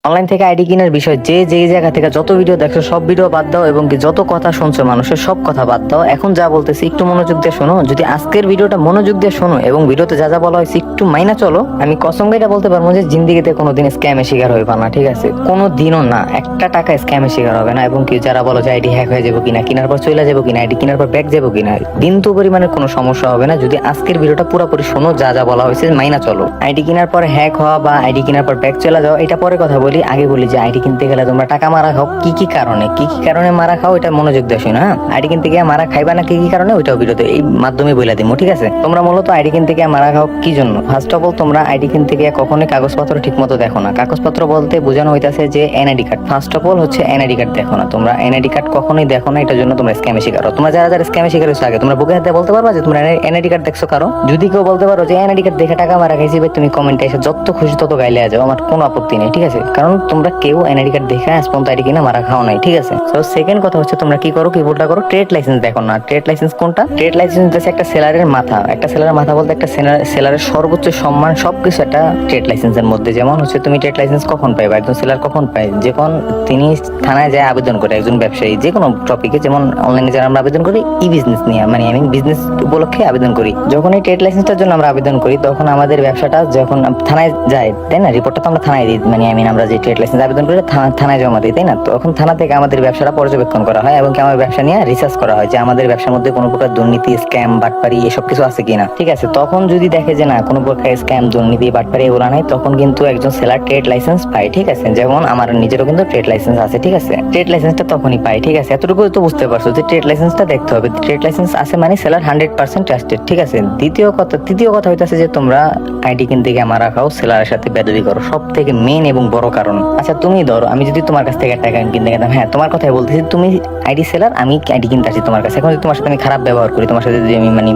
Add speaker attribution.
Speaker 1: Online থেকে ID কেনার বিষয় যে যেই জায়গা থেকে যত ভিডিও দেখছো সব ভিডিও বাদ দাও এবং কি যত কথা শুনছো মানুষের সব কথা বাদ দাও। এখন যা বলতেছি একটু মনোযোগ দিয়ে শোনো। যদি আজকের ভিডিওটা মনোযোগ দিয়ে শোনো এবং ভিডিওতে যা যা বলা হয়েছে একটু মাইনা চলো, আমি কসম করে বলতে পারবো যে জিন্দিগিতে কোনোদিন স্ক্যামের শিকার হইবা না, ঠিক আছে? কোনো দিনও না, একটা টাকা স্ক্যামের শিকার হবে না। এবং কি যারা বলো যে আইডি হ্যাক হয়ে যাবো কিনা, কেনার পর চলে যাবো কিনা, আইডি কেনার পর ব্যাক যাবো কিনা, বিন্দু পরিমাণের কোনো সমস্যা হবে না যদি আজকের ভিডিওটা পুরোপুরি শোনো, যা যা বলা হয়েছে মাইনা চলো। আইডি কেনার পর হ্যাক হওয়া বা আইডি কেনার পর ব্যাক চলে যাও এটা পরে কথা বলি। আগে বলি যে আইডি কিনতে গেলে তোমরা টাকা মারা খাও, কি কি কারণে মারা খাও এটা মনোযোগ দিয়ে শোনো। হ্যাঁ, আইডি কিনতে গিয়ে মারা খাইবা না কি কি কারণে ওইটাও ভিডিওতে এই মাধ্যমে বলে দিবো, ঠিক আছে? তোমরা মূলত আইডি কিনতে গিয়ে মারা খাও কি জন্য? ফার্স্ট অফ অল তোমরা আইডি কিনতে গিয়ে কখনোই কাগজপত্র ঠিক মতো দেখো না। কাগজপত্র বলতে বোঝানো হইতাছে যে NID card. First of all হচ্ছে এনআইডি কার্ড দেখো না, তোমরা এনআইডি কার্ড কখনোই দেখো না, এটার জন্য তোমরা স্ক্যামে শিকার হও। তোমরা যারা যারা স্ক্যামে শিকার হয়েছো আগে তোমরা বুকে হাতে বলতে পারবা যে তোমরা এনআইডি কার্ড দেখছো কারো? যদি কেউ বলতে পারো যে এনআইডি কার্ড দেখে টাকা মারা খাইছি, তুমি কমেন্টে এসে যত খুশি তত গাইলে যাও, আমার কোনো আপত্তি নেই, ঠিক আছে? কারণ তোমরা কেউ এনআইডি কার্ড দেখে আজ পর্যন্ত আইডি কিনা মারা খাও নাই, ঠিক আছে? তো সেকেন্ড কথা হচ্ছে তোমরা কি করো, কি ভুলটা করো, ট্রেড লাইসেন্স দেখো না। ট্রেড লাইসেন্স কোনটা? ট্রেড লাইসেন্স হচ্ছে একটা সেলারের মাথা। একটা সেলারের মাথা বলতে একটা সেলারের সর্বোচ্চ সম্মান সবকিছু একটা ট্রেড লাইসেন্সের মধ্যে। যেমন হচ্ছে তুমি ট্রেড লাইসেন্স কখন পাইবা, একজন সেলার কখন পায়? যখন তিনি থানায় যায় আবেদন করে, একজন ব্যবসায়ী যে কোনো টপিকে, যেমন অনলাইনে যারা আমরা আবেদন করি ই বিজনেস নিয়ে, মানে আমি বিজনেস উপলক্ষে আবেদন করি, যখন এই ট্রেড লাইসেন্সটার জন্য আমরা আবেদন করি তখন আমাদের ব্যবসাটা যখন থানায় যায়, তাই না? রিপোর্টটা তো আমরা থানায় দিই, মানে আমরা যে ট্রেড লাইসেন্স আবেদন করি থানায় জমা দিই, তাই না? তখন থানা থেকে আমাদের ব্যবসাটা পর্যবেক্ষণ করা হয় এবং আমার ব্যবসা নিয়ে রিসার্চ করা হয় যে আমাদের ব্যবসার মধ্যে কোনো প্রকার দুর্নীতি, স্ক্যাম, বাটপারি এসব কিছু আছে কিনা, ঠিক আছে? তখন যদি দেখে যে না কোনো প্রকার স্ক্যাম, দুর্নীতি, বাটপারি এগুলো নাই, তখন কিন্তু একজন সেলার ট্রেড লাইসেন্স পায়, ঠিক আছে? যেমন আমার নিজেরও কিন্তু ট্রেড লাইসেন্স আছে, ঠিক আছে? ট্রেড লাইসেন্সটা তখনই পাই, ঠিক আছে? এতটুকু তো বুঝতে পারছো যে ট্রেড লাইসেন্সটা দেখতে হবে। ট্রেড লাইসেন্স আছে মানে সেলার 100% ট্রাস্টেড, ঠিক আছে? তৃতীয় কথা হইতাছে যে তোমরা আইডি কিনতে গিয়ে মারা খাও, সেলারের সাথে বেদবি করো, সব থেকে মেন এবং বড় কারণ। আচ্ছা তুমি ধরো আমি যদি তোমার কাছ থেকে টাকা কিনতে গেতাম, হ্যাঁ তোমার কথাই বলতেছি, তুমি আইডি সেলার, আমি আইডি কিনতে আসি তোমার কাছে, এখন যদি তোমার সাথে আমি খারাপ ব্যবহার করি, তোমার সাথে যদি আমি মানে